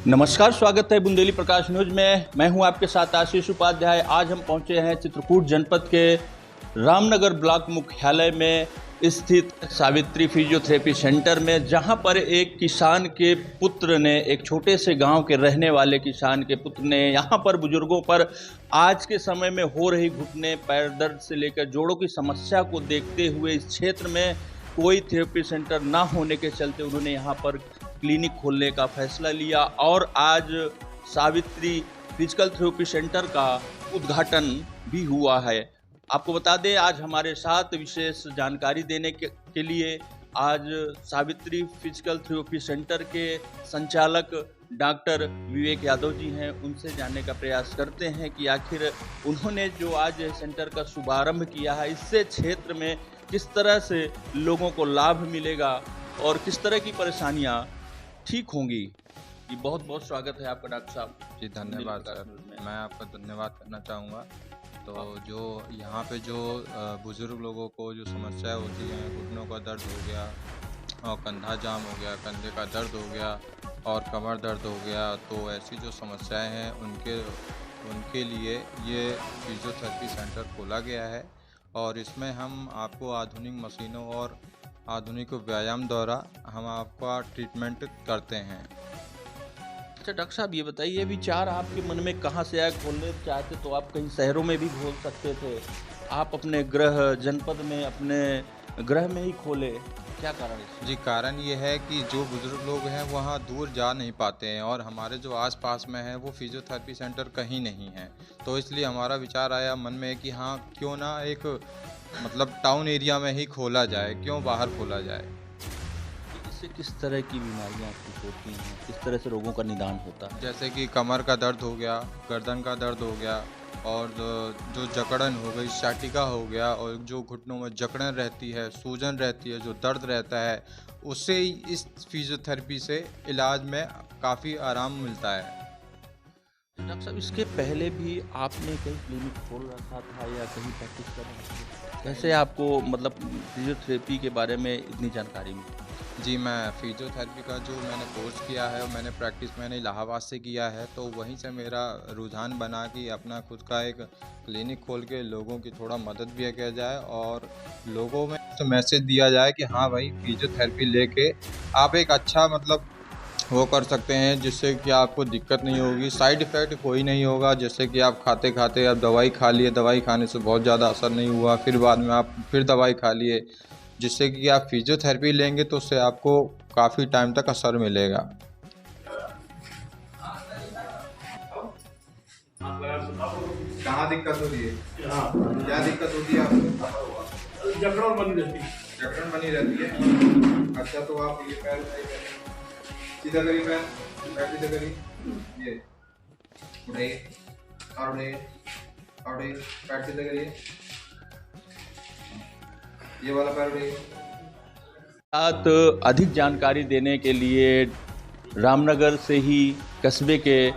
नमस्कार, स्वागत है बुंदेली प्रकाश न्यूज में। मैं हूं आपके साथ आशीष उपाध्याय। आज हम पहुंचे हैं चित्रकूट जनपद के रामनगर ब्लॉक मुख्यालय में स्थित सावित्री फिजियोथेरेपी सेंटर में, जहां पर एक किसान के पुत्र ने, एक छोटे से गांव के रहने वाले किसान के पुत्र ने यहां पर बुजुर्गों पर आज के समय में हो रही घुटने, पैर दर्द से लेकर जोड़ों की समस्या को देखते हुए इस क्षेत्र में कोई थेरेपी सेंटर ना होने के चलते उन्होंने यहाँ पर क्लिनिक खोलने का फैसला लिया और आज सावित्री फिजिकल थेरेपी सेंटर का उद्घाटन भी हुआ है। आपको बता दें, आज हमारे साथ विशेष जानकारी देने के लिए आज सावित्री फिजिकल थेरेपी सेंटर के संचालक डॉक्टर विवेक यादव जी हैं। उनसे जानने का प्रयास करते हैं कि आखिर उन्होंने जो आज सेंटर का शुभारंभ किया है, इससे क्षेत्र में किस तरह से लोगों को लाभ मिलेगा और किस तरह की परेशानियां ठीक होंगी। ये बहुत बहुत स्वागत है आपका डॉक्टर साहब। जी धन्यवाद सर, मैं आपका धन्यवाद करना चाहूँगा। तो जो यहाँ पे जो बुज़ुर्ग लोगों को जो समस्याएं होती हैं, घुटनों का दर्द हो गया और कंधा जाम हो गया, कंधे का दर्द हो गया और कमर दर्द हो गया, तो ऐसी जो समस्याएं हैं उनके लिए ये फिजियोथेरेपी सेंटर खोला गया है। और इसमें हम आपको आधुनिक मशीनों और आधुनिक व्यायाम द्वारा हम आपका ट्रीटमेंट करते हैं। अच्छा डॉक्टर साहब, ये बताइए, विचार आपके मन में कहाँ से आया? खोलने चाहते तो आप कहीं शहरों में भी खोल सकते थे, आप अपने गृह जनपद में, अपने गृह में ही खोले, क्या कारण है? जी कारण ये है कि जो बुज़ुर्ग लोग हैं वहाँ दूर जा नहीं पाते हैं और हमारे जो आसपास में है वो फिजियोथेरेपी सेंटर कहीं नहीं है। तो इसलिए हमारा विचार आया मन में कि हाँ, क्यों ना एक टाउन एरिया में ही खोला जाए, क्यों बाहर खोला जाए। इससे किस तरह की बीमारियां ठीक होती हैं, किस तरह से रोगों का निदान होता है? जैसे कि कमर का दर्द हो गया, गर्दन का दर्द हो गया और जो जकड़न हो गई, साटिका हो गया और जो घुटनों में जकड़न रहती है, सूजन रहती है, जो दर्द रहता है, उससे इस फिजियोथेरेपी से इलाज में काफ़ी आराम मिलता है। डॉक्टर साहब, इसके पहले भी आपने कहीं क्लिनिक खोल रखा था या कहीं प्रैक्टिस कर रहे थे? कैसे आपको फिजियोथेरेपी के बारे में इतनी जानकारी मिली? जी, मैं फिजियोथेरेपी का जो मैंने कोर्स किया है और मैंने इलाहाबाद से किया है, तो वहीं से मेरा रुझान बना कि अपना खुद का एक क्लिनिक खोल के लोगों की थोड़ा मदद भी किया जाए और लोगों में तो मैसेज दिया जाए कि हाँ भाई, फिजियोथेरेपी लेके आप एक अच्छा वो कर सकते हैं, जिससे कि आपको दिक्कत नहीं होगी, साइड इफ़ेक्ट कोई नहीं होगा। जैसे कि आप खाते खाते आप दवाई खा लिए, दवाई खाने से बहुत ज़्यादा असर नहीं हुआ, फिर बाद में आप फिर दवाई खा लिए, जिससे कि आप फिजियोथेरेपी लेंगे तो उससे आपको काफ़ी टाइम तक असर मिलेगा। कहाँ दिक्कत हो रही है? क्या दिक्कत होती है आपको? जकड़न बनी रहती है। जकड़न बनी रहती है। अच्छा, तो आप ये पैर सीधा करिए, पैर सीधा करिए, ये उठाइए और उठाइए, पैर सीधा करिए, ये वाला पैर उठाइए। साथ अधिक जानकारी देने के लिए रामनगर से ही कस्बे के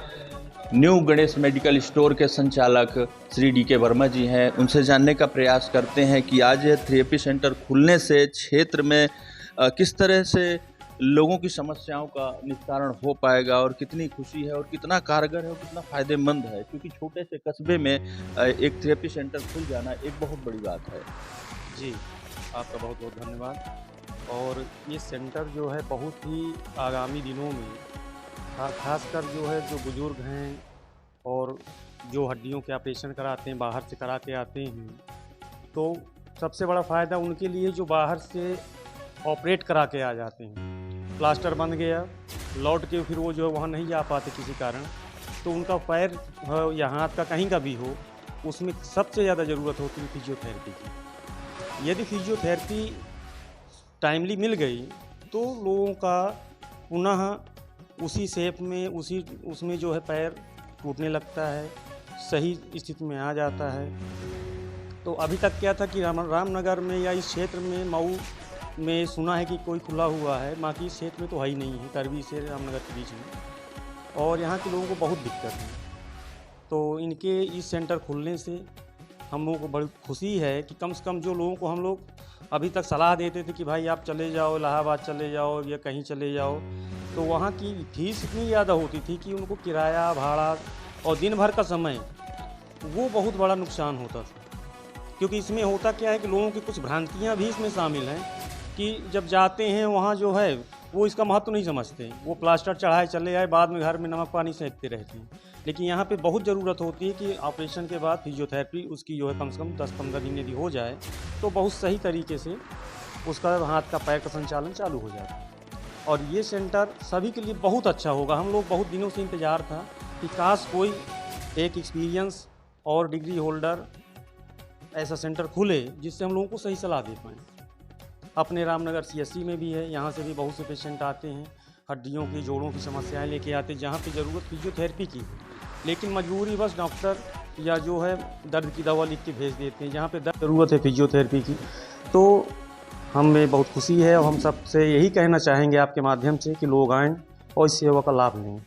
न्यू गणेश मेडिकल स्टोर के संचालक श्री डी के वर्मा जी हैं। उनसे जानने का प्रयास करते हैं कि आज यह थेरेपी सेंटर खुलने से क्षेत्र में किस तरह से लोगों की समस्याओं का निस्तारण हो पाएगा और कितनी खुशी है और कितना कारगर है और कितना फ़ायदेमंद है, क्योंकि छोटे से कस्बे में एक थेरेपी सेंटर खुल जाना एक बहुत बड़ी बात है। जी, आपका बहुत बहुत धन्यवाद। और ये सेंटर जो है बहुत ही आगामी दिनों में खासकर जो है जो बुज़ुर्ग हैं और जो हड्डियों के ऑपरेशन कराते हैं, बाहर से करा के आते हैं, तो सबसे बड़ा फ़ायदा उनके लिए जो बाहर से ऑपरेट करा के आ जाते हैं, प्लास्टर बन गया, लौट के फिर वो जो है वहाँ नहीं जा पाते किसी कारण, तो उनका पैर या हाथ का कहीं का भी हो, उसमें सबसे ज़्यादा ज़रूरत होती है फिजियोथेरेपी की। यदि फिजियोथेरेपी टाइमली मिल गई तो लोगों का पुनः उसी शेप में उसमें जो है पैर टूटने लगता है, सही स्थिति में आ जाता है। तो अभी तक क्या था कि रामनगर में या इस क्षेत्र में, मऊ में सुना है कि कोई खुला हुआ है, बाकी इस क्षेत्र में तो है ही नहीं है, करवी से रामनगर के बीच में, और यहाँ के लोगों को बहुत दिक्कत है। तो इनके इस सेंटर खुलने से हम लोगों को बड़ी खुशी है कि कम से कम जो लोगों को हम लोग अभी तक सलाह देते थे कि भाई आप चले जाओ, इलाहाबाद चले जाओ या कहीं चले जाओ, तो वहाँ की फीस इतनी ज़्यादा होती थी कि उनको किराया भाड़ा और दिन भर का समय वो बहुत बड़ा नुकसान होता था। क्योंकि इसमें होता क्या है कि लोगों की कुछ भ्रांतियाँ भी इसमें शामिल हैं कि जब जाते हैं वहाँ जो है वो इसका महत्व नहीं समझते, वो प्लास्टर चढ़ाए चले आए, बाद में घर में नमक पानी सेंकते रहते हैं। लेकिन यहाँ पे बहुत ज़रूरत होती है कि ऑपरेशन के बाद फिजियोथेरेपी उसकी जो है कम से कम 10-15 दिन यदि हो जाए तो बहुत सही तरीके से उसका हाथ का पैर का संचालन चालू हो जाता है। और ये सेंटर सभी के लिए बहुत अच्छा होगा। हम लोग बहुत दिनों से इंतज़ार था कि काश कोई एक एक्सपीरियंस और डिग्री होल्डर ऐसा सेंटर खुले जिससे हम लोगों को सही सलाह दे पाएँ। अपने रामनगर CSC में भी है, यहाँ से भी बहुत से पेशेंट आते हैं, हड्डियों की जोड़ों की समस्याएं लेके आते हैं, जहाँ पे ज़रूरत फिजियोथेरेपी की है। लेकिन मजबूरी बस डॉक्टर या जो है दर्द की दवा लिख के भेज देते हैं, जहाँ पे दर्द ज़रूरत है फिजियोथेरेपी की। तो हमें बहुत खुशी है और हम सबसे यही कहना चाहेंगे आपके माध्यम से कि लोग आएँ और इस सेवा का लाभ लें।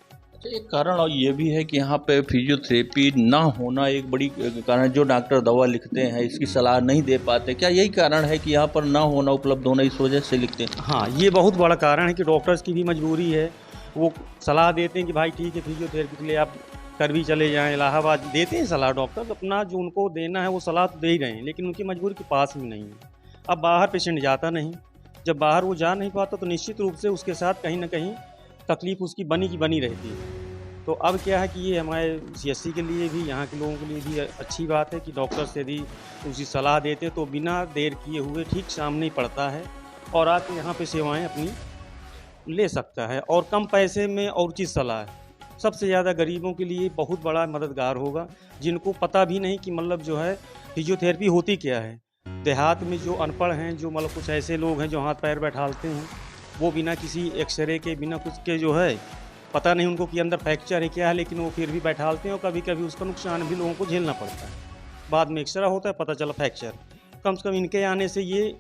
एक कारण और ये भी है कि यहाँ पे फिजियोथेरेपी ना होना एक बड़ी कारण, जो डॉक्टर दवा लिखते हैं इसकी सलाह नहीं दे पाते, क्या यही कारण है कि यहाँ पर ना होना, उपलब्ध होना, इस वजह से लिखते हैं? हाँ, ये बहुत बड़ा कारण है कि डॉक्टर्स की भी मजबूरी है। वो सलाह देते हैं कि भाई ठीक है फिजियोथेरेपी के लिए आप कर भी चले जाएँ इलाहाबाद, देते हैं सलाह डॉक्टर, अपना जो उनको देना है वो सलाह तो दे ही रहे हैं, लेकिन उनकी मजबूरी के पास भी नहीं है। अब बाहर पेशेंट जाता नहीं, जब बाहर वो जा नहीं पाता तो निश्चित रूप से उसके साथ कहीं ना कहीं तकलीफ उसकी बनी की बनी रहती है। तो अब क्या है कि ये हमारे CSC के लिए भी, यहाँ के लोगों के लिए भी अच्छी बात है कि डॉक्टर्स यदि उसकी सलाह देते तो बिना देर किए हुए ठीक सामने ही पड़ता है और आके यहाँ पे सेवाएं अपनी ले सकता है और कम पैसे में और उचित सलाह है। सबसे ज़्यादा गरीबों के लिए बहुत बड़ा मददगार होगा, जिनको पता भी नहीं कि मतलब जो है फिजियोथेरेपी होती क्या है। देहात में जो अनपढ़ हैं, जो मतलब कुछ ऐसे लोग हैं जो हाथ पैर बैठालते हैं, वो बिना किसी एक्सरे के, बिना कुछ के जो है पता नहीं उनको कि अंदर फ्रैक्चर है क्या है, लेकिन वो फिर भी बैठालते हैं और कभी कभी उसका नुकसान भी लोगों को झेलना पड़ता है। बाद में एक्सरा होता है, पता चला फ्रैक्चर। कम से कम इनके आने से ये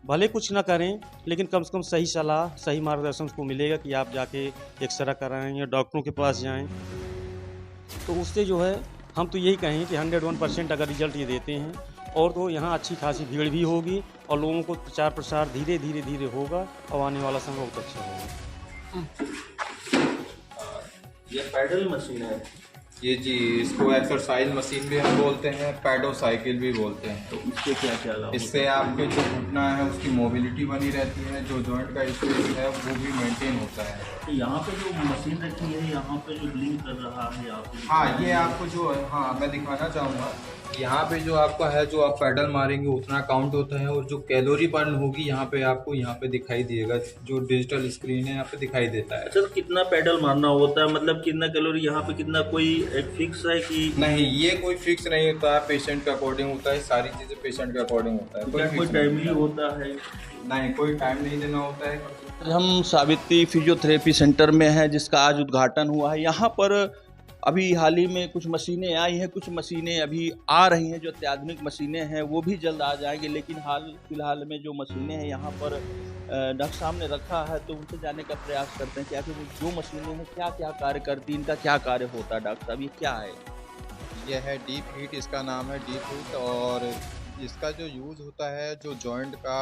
भले कुछ ना करें, लेकिन कम से कम सही सलाह, सही मार्गदर्शन उसको मिलेगा कि आप जाके एक्सरा कराएँ या डॉक्टरों के पास जाएँ। तो उससे जो है हम तो यही कहें कि 101% अगर रिजल्ट ये देते हैं और तो यहाँ अच्छी खासी भीड़ भी होगी और लोगों को प्रचार प्रसार धीरे धीरे होगा और आने वाला समय बहुत अच्छा होगा। ये पैडल मशीन है, ये जी, इसको एक्सरसाइज मशीन भी हम बोलते हैं, पैडो साइकिल भी बोलते हैं। तो इससे क्या क्या लाभ? इससे आपके जो घुटना है उसकी मोबिलिटी बनी रहती है, जो जॉइंट का स्पेस है वो भी मेंटेन होता है। तो यहाँ पे जो मशीन रखी है, यहाँ पे जो ब्लिंक कर रहा है आप, हाँ, ये आपको जो है, हाँ मैं दिखाना चाहूँगा। यहाँ पे जो आपका है, जो आप पैडल मारेंगे उतना काउंट होता है और जो कैलोरी बर्न होगी यहाँ पे आपको यहाँ पे दिखाई देगा, जो डिजिटल स्क्रीन है यहाँ पे दिखाई देता है। अच्छा, तो कितना पैडल मारना होता है, मतलब कितना कैलोरी यहाँ पे, कितना कोई एक फिक्स है कि नहीं? ये कोई फिक्स नहीं होता है, पेशेंट के अकॉर्डिंग होता है, सारी चीज़ें पेशेंट के अकॉर्डिंग होता है। कोई टाइमली होता है? नहीं, कोई टाइम नहीं देना होता है। हम सावित्री फिजियोथेरेपी सेंटर में हैं, जिसका आज उद्घाटन हुआ है। यहाँ पर अभी हाल ही में कुछ मशीनें आई हैं, कुछ मशीनें अभी आ रही हैं, जो अत्याधुनिक मशीनें हैं वो भी जल्द आ जाएंगी। लेकिन हाल फिलहाल में जो मशीनें हैं यहाँ पर डॉक्टर साहब ने रखा है, तो उनसे जाने का प्रयास करते हैं कि आखिर जो मशीनें हैं क्या क्या कार्य करती हैं, इनका क्या कार्य होता है। डॉक्टर साहब, ये क्या है? यह है डीप हीट, इसका नाम है डीप हीट। और इसका जो यूज़ होता है, जो जॉइंट का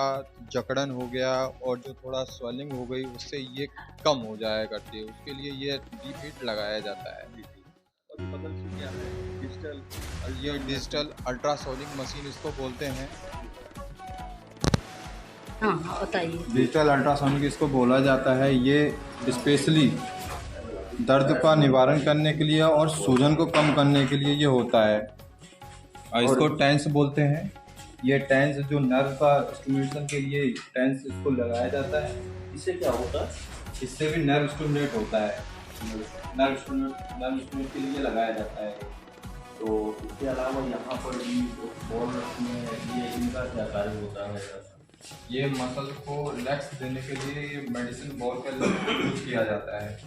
जकड़न हो गया और जो थोड़ा स्वेलिंग हो गई, उससे ये कम हो जाया करती है, उसके लिए ये डीप हीट लगाया जाता है। और बगल से क्या है? डिजिटल, ये डिजिटल अल्ट्रासोनिक मशीन इसको बोलते हैं। हाँ बताइए। डिजिटल अल्ट्रासोनिक इसको बोला जाता है। ये स्पेशली दर्द का निवारण करने के लिए और सूजन को कम करने के लिए ये होता है। और इसको टेंस बोलते हैं। ये टेंस जो नर्व का स्टिमुलेशन के लिए टेंस इसको लगाया जाता है। इससे क्या होता है? इससे भी नर्व स्टिमुलेट होता है, नर्व स्टिमुलेट के लिए लगाया जाता है। तो इसके अलावा यहाँ पर भी बॉल रखी है, ये इनका क्या कार्य होता है? ये मसल को रिलैक्स देने के लिए ये मेडिसिन बॉल का यूज किया जाता है।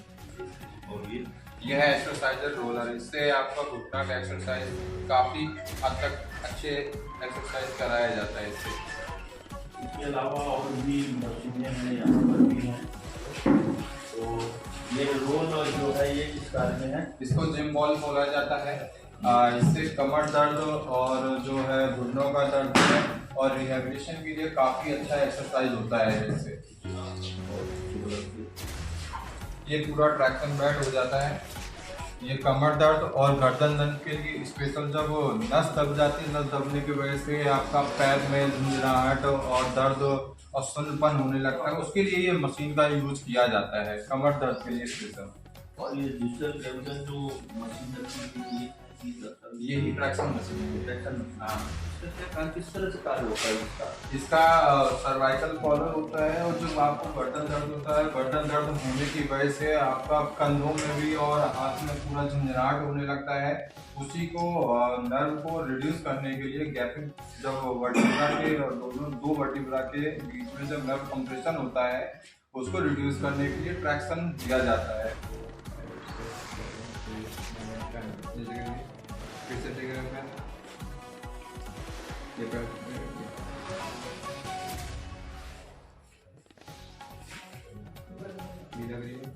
और यह है एक्सरसाइजर रोलर। इससे आपका घुटना का एक्सरसाइज काफ़ी हद तक अच्छे एक्सरसाइज कराया जाता है इससे। इसके अलावा और भी मशीनें हैं यहाँ पर भी हैं। तो ये रोल जो है ये किस कार्य में है? इसको जिम बॉल बोला जाता है। इससे कमर दर्द और जो है घुटनों का दर्द है और रिहेबिलिटेशन के लिए काफ़ी अच्छा एक्सरसाइज होता है इससे। ये पूरा ट्रैक्शन बेड हो जाता है। ये कमर दर्द और गर्दन दर्द के लिए स्पेशल, जब नस दब जाती है, नस दबने की वजह से आपका पैर में झुंझुनाहट और दर्द और सुन्नपन होने लगता है, उसके लिए ये मशीन का यूज किया जाता है, कमर दर्द के लिए स्पेशल। और ये डिजिटल गर्दन जो मशीन रखी है यही ट्रैक्शन मशीन है। ट्रैक्शन हाँ, किस तरह से कार्य होता है इसका? इसका सर्वाइकल कॉलर होता है, और जो आपको गर्दन दर्द होता है, गर्दन दर्द होने की वजह से आपका कंधों में भी और हाथ में पूरा झंझनाहट होने लगता है, उसी को नर्व को रिड्यूस करने के लिए गैपिंग, जब वर्टिब्रा के दो वर्टिब्रा के बीच में जब नर्व कंप्रेशन होता है, उसको रिड्यूस करने के लिए ट्रैक्शन दिया जाता है। फिर से टेक रहे हैं, ये पैर धीरे धीरे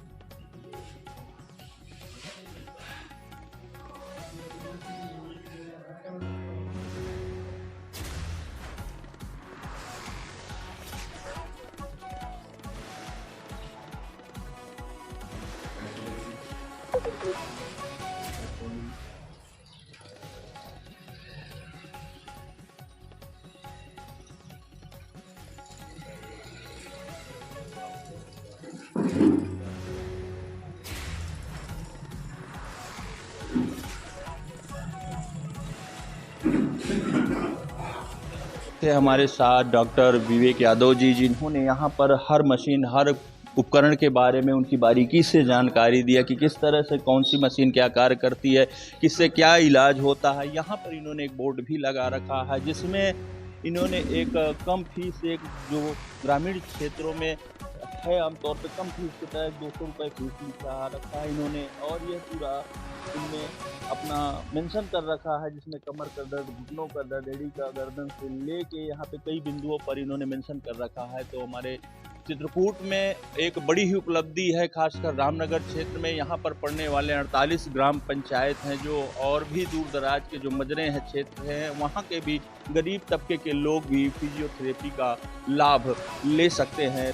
थे हमारे साथ डॉक्टर विवेक यादव जी, जिन्होंने यहाँ पर हर मशीन, हर उपकरण के बारे में उनकी बारीकी से जानकारी दिया कि किस तरह से कौन सी मशीन क्या कार्य करती है, किससे क्या इलाज होता है। यहाँ पर इन्होंने एक बोर्ड भी लगा रखा है जिसमें इन्होंने एक कम फीस, एक जो ग्रामीण क्षेत्रों में है आमतौर पे कम फीस के तहत 200 रुपये फीस लिखा रखा है इन्होंने, और यह पूरा इनमें अपना मेंशन कर रखा है जिसमें कमर का दर्द, घुटनों का दर्द, एड़ी का, गर्दन से लेके यहाँ पे कई बिंदुओं पर इन्होंने मेंशन कर रखा है। तो हमारे चित्रकूट में एक बड़ी ही उपलब्धि है, खासकर रामनगर क्षेत्र में। यहाँ पर पड़ने वाले 48 ग्राम पंचायत हैं जो, और भी दूर दराज के जो मजरे हैं, क्षेत्र हैं, वहाँ के भी गरीब तबके के लोग भी फिजियोथेरेपी का लाभ ले सकते हैं।